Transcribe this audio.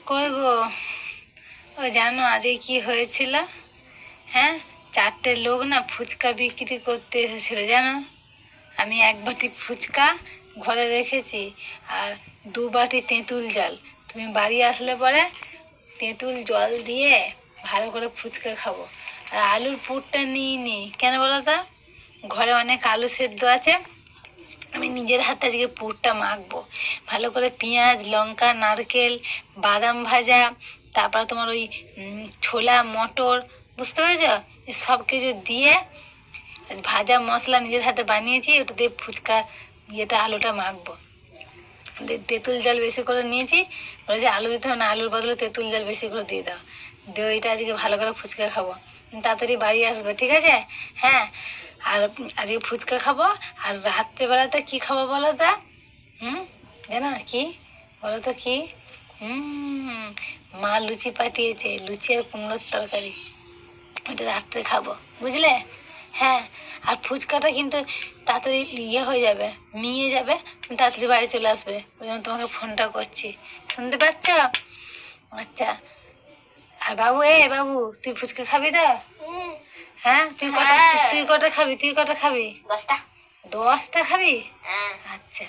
কই গো, ও জানো আজকে কি হয়েছিল? হ্যাঁ, 4টে লোক না ফুচকা বিক্রি করতে এসেছিল জানো। আমি 1 বাটি ফুচকা ঘরে রেখেছি আর 2 বাটি তেঁতুল জল। তুমি বাড়ি আসলে পরে তেঁতুল জল দিয়ে ভালো করে ফুচকা খাবো। আর আলুর পুরটা নিই নি কেন বলো তো, ঘরে অনেক আলু সেদ্ধ আছে। আমি নিজের হাতে আজকে পুরটা মাখবো ভালো করে, পেঁয়াজ লঙ্কা নারকেল বাদাম ভাজা, তারপর তোমার ওই ছোলা মটর, বুঝতে পেরেছো, সব কিছু দিয়ে ভাজা মশলা নিজের হাতে বানিয়েছি, ওটা দিয়ে ফুচকা আলুটা মাখবো। তেঁতুল জল বেশি করে নিয়েছি, বলেছে আলু দিতে হবে না, আলুর বদলে তেঁতুল জল বেশি করে দিয়ে দাও। দিয়ে ওইটা আজকে ভালো করে ফুচকা খাবো, তাড়াতাড়ি বাড়ি আসবে, ঠিক আছে? হ্যাঁ, আর আজকে ফুচকা খাবো। আর রাত্রেবেলাতে কি খাবো বলো তো? জানো কি বলো তো কি? মা লুচি পাঠিয়েছে, লুচি আর কুমড়োর তরকারি, ওটা রাত্রে খাবো, বুঝলে? হ্যাঁ, আর ফুচকাটা কিন্তু তাড়াতাড়ি হয়ে যাবে, নিয়ে যাবে, তুমি তাড়াতাড়ি বাড়ি চলে আসবে, ওই জন্য তোমাকে ফোনটা করছি, শুনতে পাচ্ছ? আচ্ছা। আর বাবু, বাবু তুই ফুচকা খাবি তো? হ্যাঁ, তুই কটা খাবি? 10টা। 10টা খাবি? আচ্ছা।